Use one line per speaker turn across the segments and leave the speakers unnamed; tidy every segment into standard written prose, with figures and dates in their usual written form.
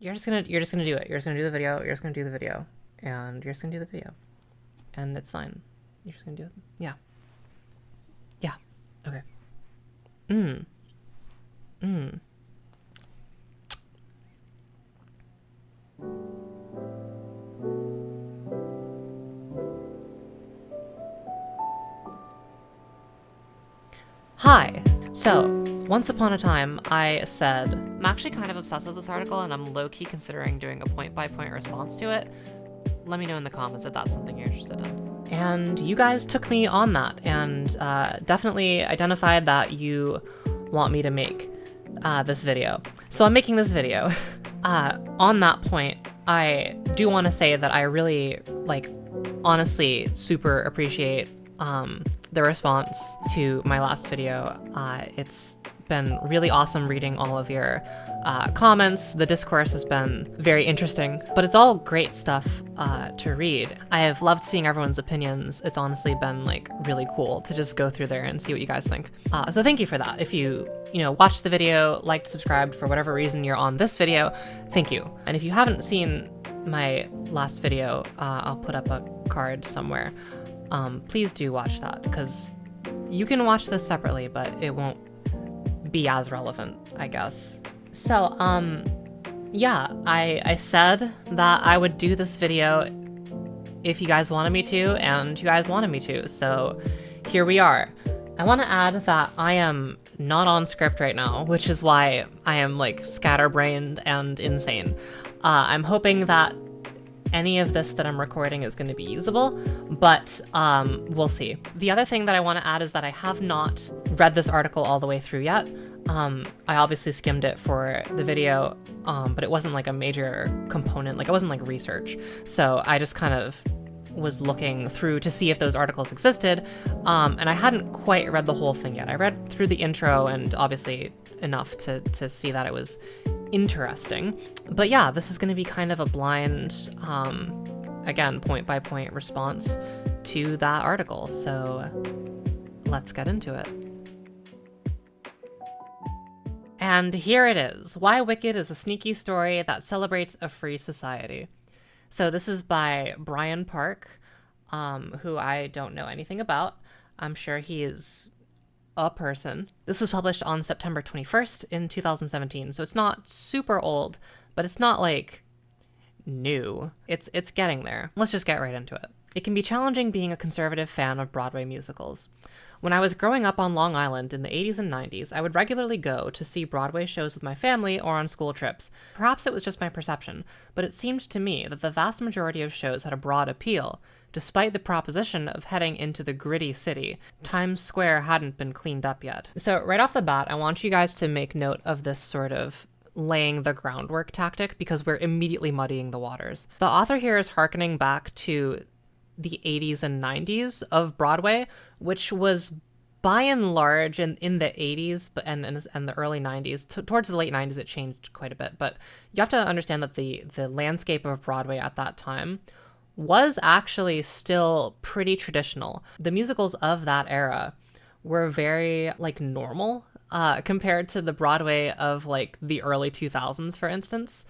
you're just gonna do it. You're just gonna do the video. You're just gonna do the video, and you're just gonna do the video, and it's fine. You're just gonna do it. Yeah. Yeah. Okay. Mm. Mm. Hi. So, once upon a time, I said, I'm actually kind of obsessed with this article and I'm low-key considering doing a point-by-point response to it. Let me know in the comments if that's something you're interested in. And you guys took me on that and definitely identified that you want me to make this video. So I'm making this video. On that point, I do want to say that I really, honestly super appreciate the response to my last video. It's been really awesome reading all of your comments. The discourse has been very interesting, but it's all great stuff to read. I have loved seeing everyone's opinions. It's honestly been really cool to just go through there and see what you guys think. So thank you for that. If you watched the video, liked, subscribed, for whatever reason you're on this video, thank you. And if you haven't seen my last video, I'll put up a card somewhere. Please do watch that, because you can watch this separately, but it won't be as relevant, I guess. So, yeah, I said that I would do this video if you guys wanted me to, and you guys wanted me to, so here we are. I want to add that I am not on script right now, which is why I am scatterbrained and insane. I'm hoping that any of this that I'm recording is going to be usable, but we'll see. The other thing that I want to add is that I have not read this article all the way through yet. I obviously skimmed it for the video, but it wasn't a major component, it wasn't research. So I just kind of was looking through to see if those articles existed, and I hadn't quite read the whole thing yet. I read through the intro and obviously enough to see that it was interesting. But yeah, this is going to be kind of a blind, again, point-by-point response to that article. So let's get into it. And here it is. Why Wicked is a Sneaky Story That Celebrates a Free Society. So this is by Brian Park, who I don't know anything about. I'm sure he is a person. This was published on September 21st in 2017, so it's not super old, but it's not new. It's getting there. Let's just get right into it. It can be challenging being a conservative fan of Broadway musicals. When I was growing up on Long Island in the 80s and 90s, I would regularly go to see Broadway shows with my family or on school trips. Perhaps it was just my perception, but it seemed to me that the vast majority of shows had a broad appeal. Despite the proposition of heading into the gritty city, Times Square hadn't been cleaned up yet. So right off the bat, I want you guys to make note of this sort of laying the groundwork tactic, because we're immediately muddying the waters. The author here is hearkening back to the 80s and 90s of Broadway, which was by and large in the 80s and the early 90s. Towards the late 90s, it changed quite a bit. But you have to understand that the landscape of Broadway at that time was actually still pretty traditional. The musicals of that era were very normal compared to the Broadway of the early 2000s, for instance.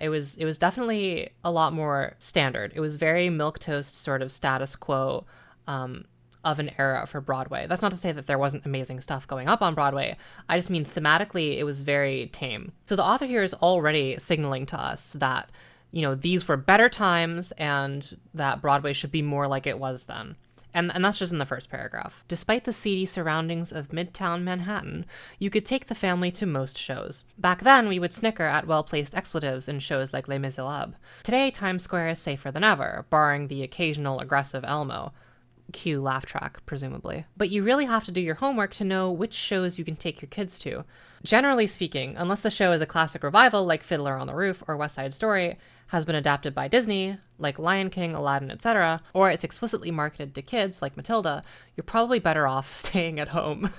It was definitely a lot more standard. It was very milquetoast sort of status quo of an era for Broadway. That's not to say that there wasn't amazing stuff going up on Broadway. I just mean thematically it was very tame. So the author here is already signaling to us that these were better times and that Broadway should be more like it was then. And that's just in the first paragraph. Despite the seedy surroundings of Midtown Manhattan, you could take the family to most shows. Back then, we would snicker at well-placed expletives in shows like Les Miserables. Today, Times Square is safer than ever, barring the occasional aggressive Elmo. Cue laugh track, presumably. But you really have to do your homework to know which shows you can take your kids to. Generally speaking, unless the show is a classic revival like Fiddler on the Roof or West Side Story, has been adapted by Disney, like Lion King, Aladdin, etc., or it's explicitly marketed to kids, like Matilda, you're probably better off staying at home.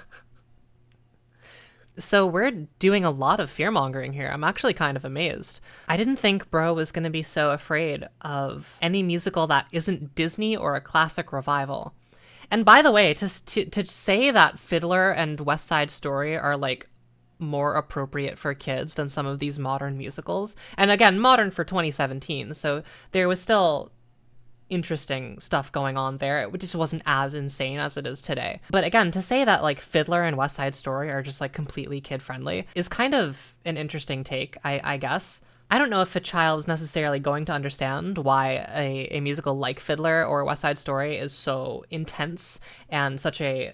So we're doing a lot of fear-mongering here. I'm actually kind of amazed. I didn't think Bro was going to be so afraid of any musical that isn't Disney or a classic revival. And by the way, to say that Fiddler and West Side Story are more appropriate for kids than some of these modern musicals. And again, modern for 2017, so there was still interesting stuff going on there. It just wasn't as insane as it is today. But again, to say that like Fiddler and West Side Story are just like completely kid friendly is kind of an interesting take, I guess. I don't know if a child is necessarily going to understand why a musical like Fiddler or West Side Story is so intense and such a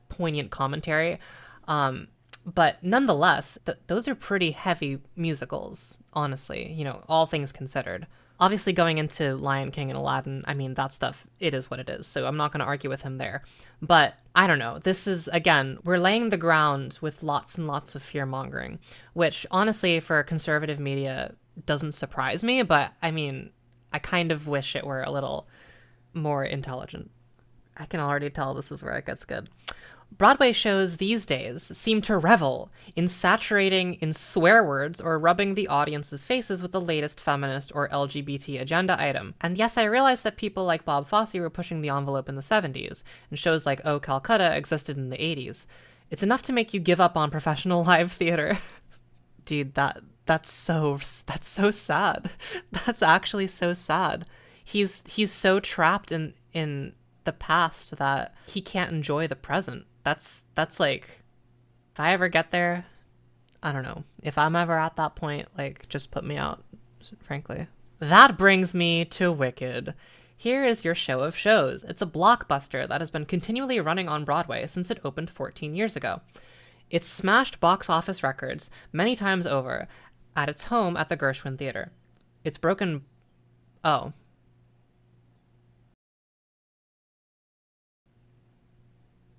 poignant commentary. But nonetheless, those are pretty heavy musicals, honestly, you know, all things considered. Obviously, going into Lion King and Aladdin, I mean, that stuff, it is what it is, so I'm not going to argue with him there. But, I don't know, this is, again, we're laying the ground with lots and lots of fear-mongering, which, honestly, for conservative media, doesn't surprise me, but, I mean, I kind of wish it were a little more intelligent. I can already tell this is where it gets good. Broadway shows these days seem to revel in saturating in swear words or rubbing the audience's faces with the latest feminist or LGBT agenda item. And yes, I realize that people like Bob Fosse were pushing the envelope in the 70s, and shows like Oh, Calcutta existed in the 80s. It's enough to make you give up on professional live theater. Dude, that's so sad. That's actually so sad. He's so trapped in the past that he can't enjoy the present. That's like, if I ever get there, I don't know. If I'm ever at that point, like, just put me out, frankly. That brings me to Wicked. Here is your show of shows. It's a blockbuster that has been continually running on Broadway since it opened 14 years ago. It's smashed box office records many times over at its home at the Gershwin Theater. It's broken... Oh.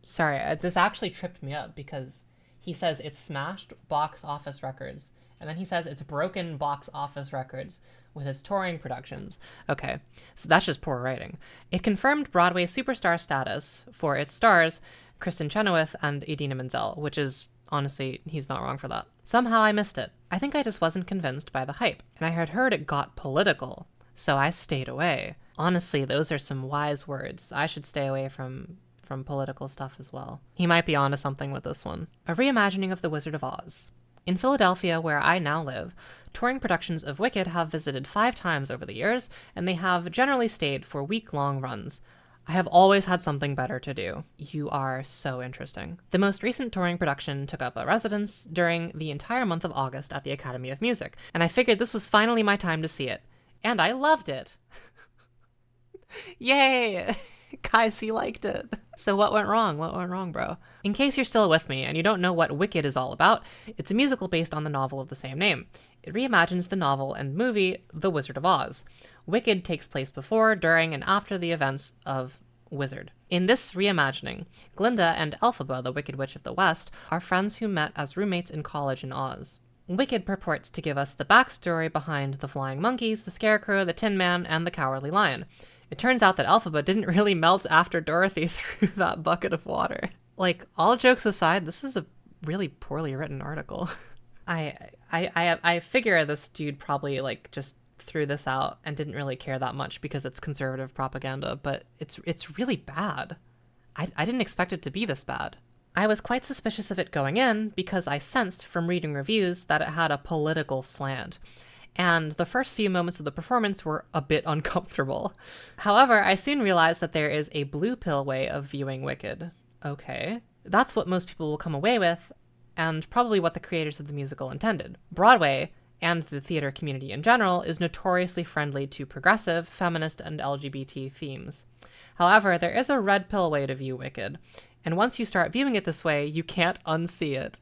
Sorry, this actually tripped me up because he says it's smashed box office records, and then he says it's broken box office records with its touring productions. Okay, so that's just poor writing. It confirmed Broadway superstar status for its stars, Kristen Chenoweth and Idina Menzel, which is, honestly, he's not wrong for that. Somehow I missed it. I think I just wasn't convinced by the hype, and I had heard it got political, so I stayed away. Honestly, those are some wise words. I should stay away from political stuff as well. He might be onto something with this one. A reimagining of The Wizard of Oz. In Philadelphia, where I now live, touring productions of Wicked have visited 5 times over the years, and they have generally stayed for week-long runs. I have always had something better to do. You are so interesting. The most recent touring production took up a residence during the entire month of August at the Academy of Music, and I figured this was finally my time to see it. And I loved it! Yay! Guys, he liked it. So what went wrong? What went wrong, bro? In case you're still with me and you don't know what Wicked is all about, it's a musical based on the novel of the same name. It reimagines the novel and movie The Wizard of Oz. Wicked takes place before, during, and after the events of Wizard. In this reimagining, Glinda and Elphaba, the Wicked Witch of the West, are friends who met as roommates in college in Oz. Wicked purports to give us the backstory behind the flying monkeys, the scarecrow, the Tin Man, and the cowardly lion. It turns out that Elphaba didn't really melt after Dorothy threw that bucket of water. Like, all jokes aside, this is a really poorly written article. I figure this dude probably, like, just threw this out and didn't really care that much because it's conservative propaganda, but it's really bad. I didn't expect it to be this bad. I was quite suspicious of it going in because I sensed from reading reviews that it had a political slant. And the first few moments of the performance were a bit uncomfortable. However, I soon realized that there is a blue pill way of viewing Wicked. Okay. That's what most people will come away with, and probably what the creators of the musical intended. Broadway, and the theater community in general, is notoriously friendly to progressive, feminist, and LGBT themes. However, there is a red pill way to view Wicked, and once you start viewing it this way, you can't unsee it.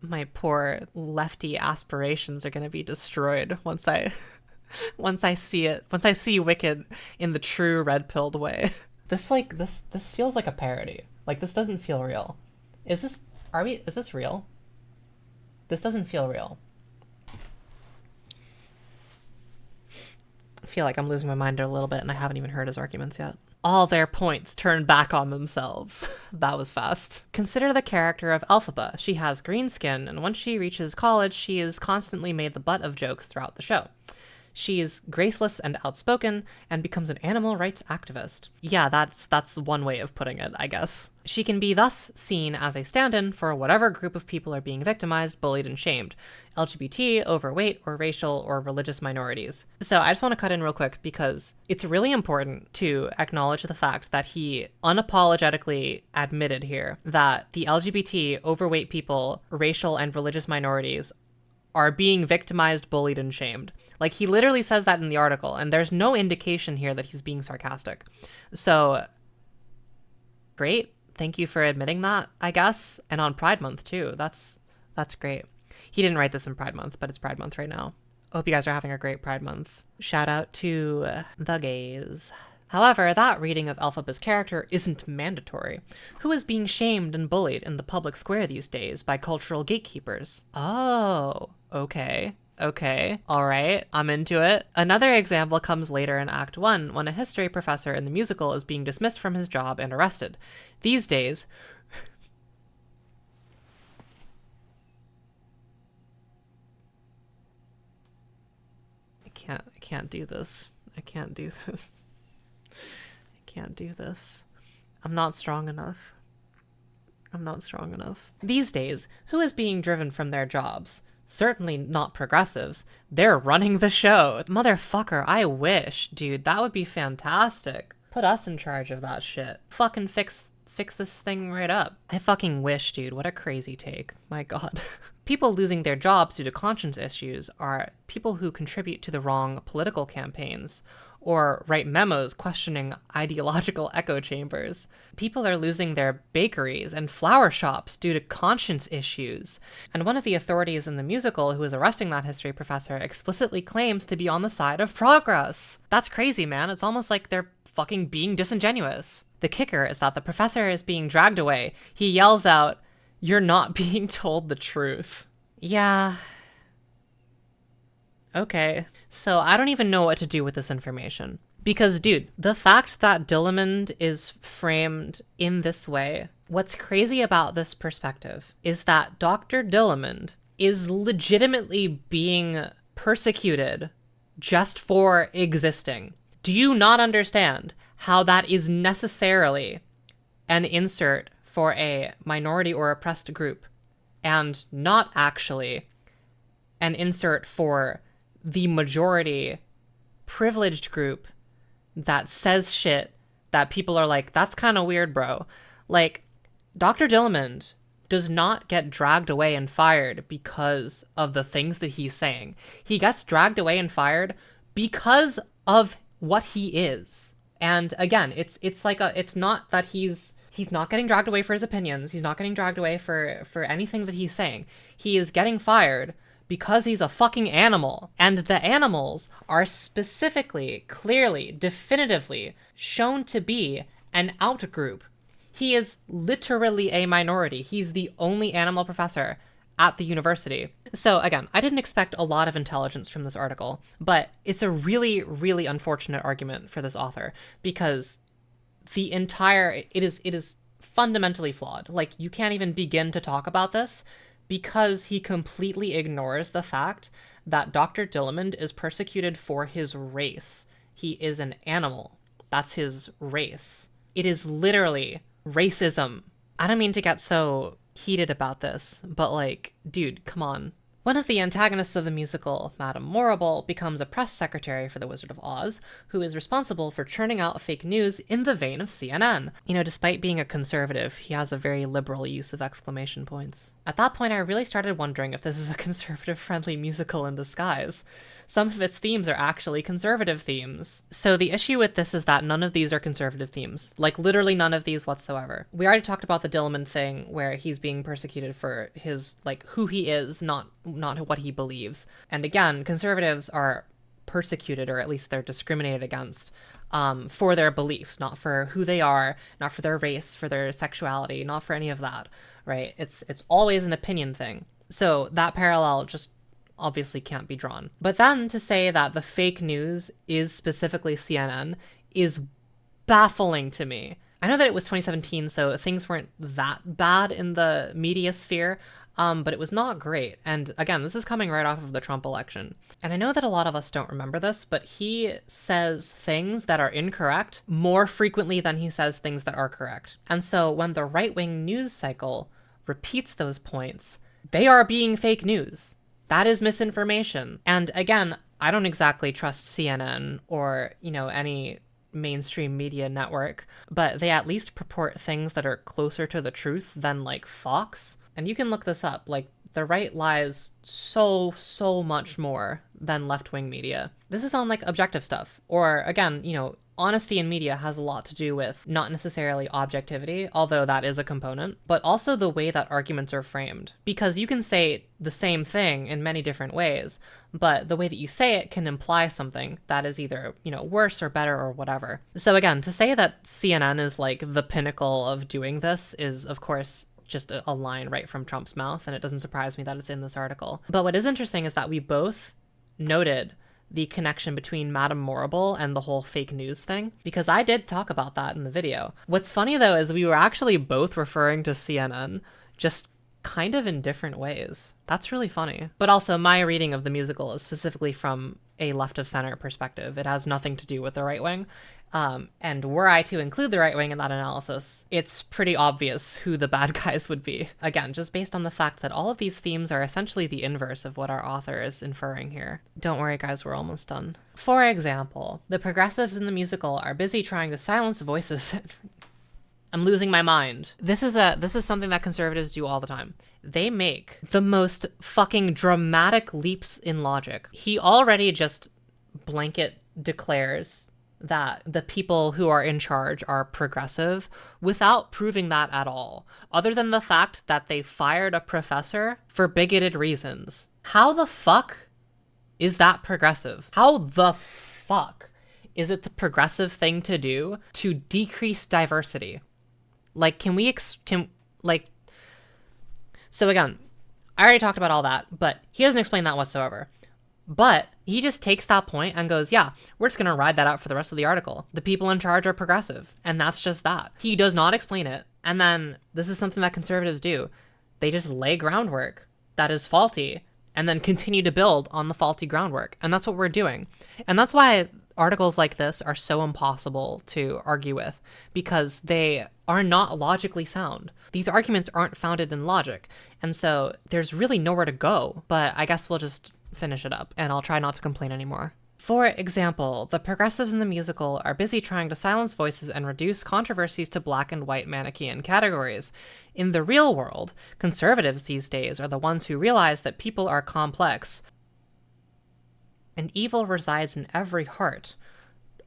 My poor lefty aspirations are going to be destroyed once I see Wicked in the true red-pilled way. This feels like a parody. Like, this doesn't feel real. Is this real? This doesn't feel real. I feel like I'm losing my mind a little bit and I haven't even heard his arguments yet. All their points turn back on themselves. That was fast. Consider the character of Elphaba. She has green skin, and once she reaches college, she is constantly made the butt of jokes throughout the show. She's graceless and outspoken and becomes an animal rights activist. Yeah, that's one way of putting it, I guess. She can be thus seen as a stand-in for whatever group of people are being victimized, bullied, and shamed. LGBT, overweight, or racial or religious minorities. So I just want to cut in real quick because it's really important to acknowledge the fact that he unapologetically admitted here that the LGBT, overweight people, racial and religious minorities are being victimized, bullied, and shamed. Like, he literally says that in the article, and there's no indication here that he's being sarcastic. So, great. Thank you for admitting that, I guess. And on Pride Month, too. That's great. He didn't write this in Pride Month, but it's Pride Month right now. Hope you guys are having a great Pride Month. Shout out to the gays. However, that reading of Elphaba's character isn't mandatory. Who is being shamed and bullied in the public square these days by cultural gatekeepers? Oh, okay. Okay, all right, I'm into it. Another example comes later in Act 1 when a history professor in the musical is being dismissed from his job and arrested. These days, I can't do this. I can't do this. I can't do this. I'm not strong enough. I'm not strong enough. These days, who is being driven from their jobs? Certainly not progressives. They're running the show. Motherfucker, I wish, dude. That would be fantastic. Put us in charge of that shit. Fucking fix this thing right up. I fucking wish, dude. What a crazy take. My god. People losing their jobs due to conscience issues are people who contribute to the wrong political campaigns or write memos questioning ideological echo chambers. People are losing their bakeries and flower shops due to conscience issues. And one of the authorities in the musical who is arresting that history professor explicitly claims to be on the side of progress. That's crazy, man. It's almost like they're fucking being disingenuous. The kicker is that the professor is being dragged away. He yells out, "You're not being told the truth." Yeah. Okay. So I don't even know what to do with this information. Because, dude, the fact that Dillamond is framed in this way, what's crazy about this perspective is that Dr. Dillamond is legitimately being persecuted just for existing. Do you not understand how that is necessarily an insert for a minority or oppressed group and not actually an insert for the majority privileged group that says shit that people are like, that's kind of weird, bro. Like, Dr. Dillamond does not get dragged away and fired because of the things that he's saying. He gets dragged away and fired because of what he is. And again, it's not that he's not getting dragged away for his opinions. He's not getting dragged away for anything that he's saying. He is getting fired because he's a fucking animal. And the animals are specifically, clearly, definitively shown to be an outgroup. He is literally a minority. He's the only animal professor at the university. So again, I didn't expect a lot of intelligence from this article, but it's a really, really unfortunate argument for this author because it is fundamentally flawed. Like, you can't even begin to talk about this because he completely ignores the fact that Dr. Dillamond is persecuted for his race. He is an animal. That's his race. It is literally racism. I don't mean to get so heated about this, but like, dude, come on. One of the antagonists of the musical, Madame Morrible, becomes a press secretary for the Wizard of Oz, who is responsible for churning out fake news in the vein of CNN. You know, despite being a conservative, he has a very liberal use of exclamation points. At that point, I really started wondering if this is a conservative-friendly musical in disguise. Some of its themes are actually conservative themes. So the issue with this is that none of these are conservative themes. Like, literally none of these whatsoever. We already talked about the Dillamond thing, where he's being persecuted for his, like, who he is, not what he believes. And again, conservatives are persecuted, or at least they're discriminated against, for their beliefs, not for who they are, not for their race, for their sexuality, not for any of that, right? It's always an opinion thing. So that parallel just obviously can't be drawn. But then to say that the fake news is specifically CNN is baffling to me. I know that it was 2017, so things weren't that bad in the media sphere, but it was not great. And again, this is coming right off of the Trump election. And I know that a lot of us don't remember this, but he says things that are incorrect more frequently than he says things that are correct. And so when the right-wing news cycle repeats those points, they are being fake news. That is misinformation. And again, I don't exactly trust CNN or, any mainstream media network, but they at least purport things that are closer to the truth than like Fox. And you can look this up. Like, the right lies so much more than left-wing media. This is on like objective stuff. Or again, honesty in media has a lot to do with not necessarily objectivity, although that is a component, but also the way that arguments are framed. Because you can say the same thing in many different ways, but the way that you say it can imply something that is either, worse or better or whatever. So again, to say that CNN is like the pinnacle of doing this is, of course, just a line right from Trump's mouth, and it doesn't surprise me that it's in this article. But what is interesting is that we both noted the connection between Madame Morrible and the whole fake news thing, because I did talk about that in the video. What's funny though is we were actually both referring to CNN, just kind of in different ways. That's really funny. But also, my reading of the musical is specifically from a left of center perspective. It has nothing to do with the right wing. And were I to include the right wing in that analysis, it's pretty obvious who the bad guys would be. Again, just based on the fact that all of these themes are essentially the inverse of what our author is inferring here. Don't worry, guys, we're almost done. For example, the progressives in the musical are busy trying to silence voices. I'm losing my mind. This is something that conservatives do all the time. They make the most fucking dramatic leaps in logic. He already just blanket declares that the people who are in charge are progressive without proving that at all, other than the fact that they fired a professor for bigoted reasons. How the fuck is that progressive? How the fuck is it the progressive thing to do to decrease diversity? Like, so again, I already talked about all that, but he doesn't explain that whatsoever. But he just takes that point and goes, yeah, we're just going to ride that out for the rest of the article. The people in charge are progressive. And that's just that. He does not explain it. And then this is something that conservatives do. They just lay groundwork that is faulty and then continue to build on the faulty groundwork. And that's what we're doing. And that's why articles like this are so impossible to argue with, because they are not logically sound. These arguments aren't founded in logic. And so there's really nowhere to go. But I guess we'll just finish it up, and I'll try not to complain anymore. For example, the progressives in the musical are busy trying to silence voices and reduce controversies to black and white Manichaean categories. In the real world, conservatives these days are the ones who realize that people are complex, and evil resides in every heart.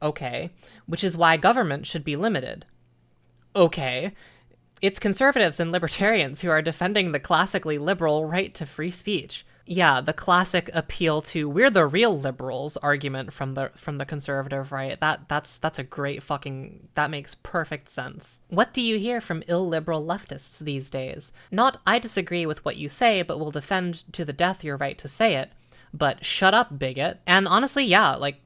Okay, which is why government should be limited. Okay, it's conservatives and libertarians who are defending the classically liberal right to free speech. Yeah, the classic appeal to "we're the real liberals" argument from the conservative right. That's a great fucking, that makes perfect sense. What do you hear from illiberal leftists these days? Not "I disagree with what you say, but will defend to the death your right to say it," but "shut up, bigot." And honestly, yeah, like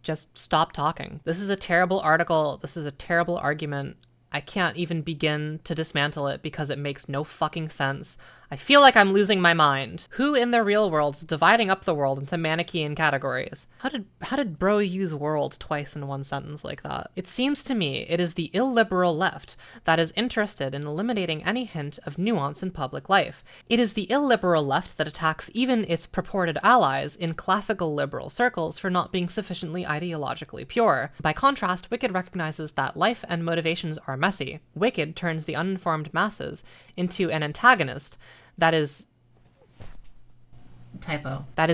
just stop talking. This is a terrible article. This is a terrible argument. I can't even begin to dismantle it because it makes no fucking sense. I feel like I'm losing my mind. Who in the real world is dividing up the world into Manichaean categories? How did bro use world twice in one sentence like that? It seems to me it is the illiberal left that is interested in eliminating any hint of nuance in public life. It is the illiberal left that attacks even its purported allies in classical liberal circles for not being sufficiently ideologically pure. By contrast, Wicked recognizes that life and motivations are messy. Wicked turns the uninformed masses into an antagonist that is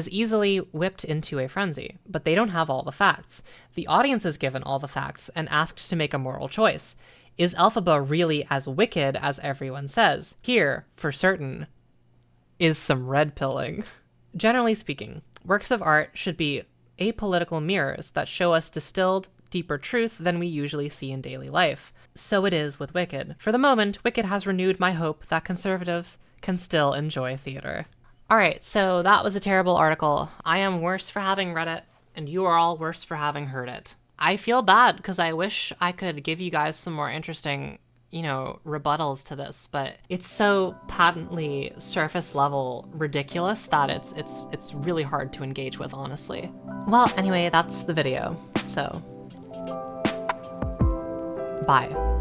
easily whipped into a frenzy, but they don't have all the facts. The audience is given all the facts and asked to make a moral choice. Is Elphaba really as wicked as everyone says? Here, for certain, is some red pilling. Generally speaking, works of art should be apolitical mirrors that show us distilled, deeper truth than we usually see in daily life. So it is with Wicked. For the moment, Wicked has renewed my hope that conservatives can still enjoy theater. Alright, so that was a terrible article. I am worse for having read it, and you are all worse for having heard it. I feel bad, because I wish I could give you guys some more interesting you know, rebuttals to this, but it's so patently surface level ridiculous that it's really hard to engage with, honestly. Well, anyway, that's the video. So, bye.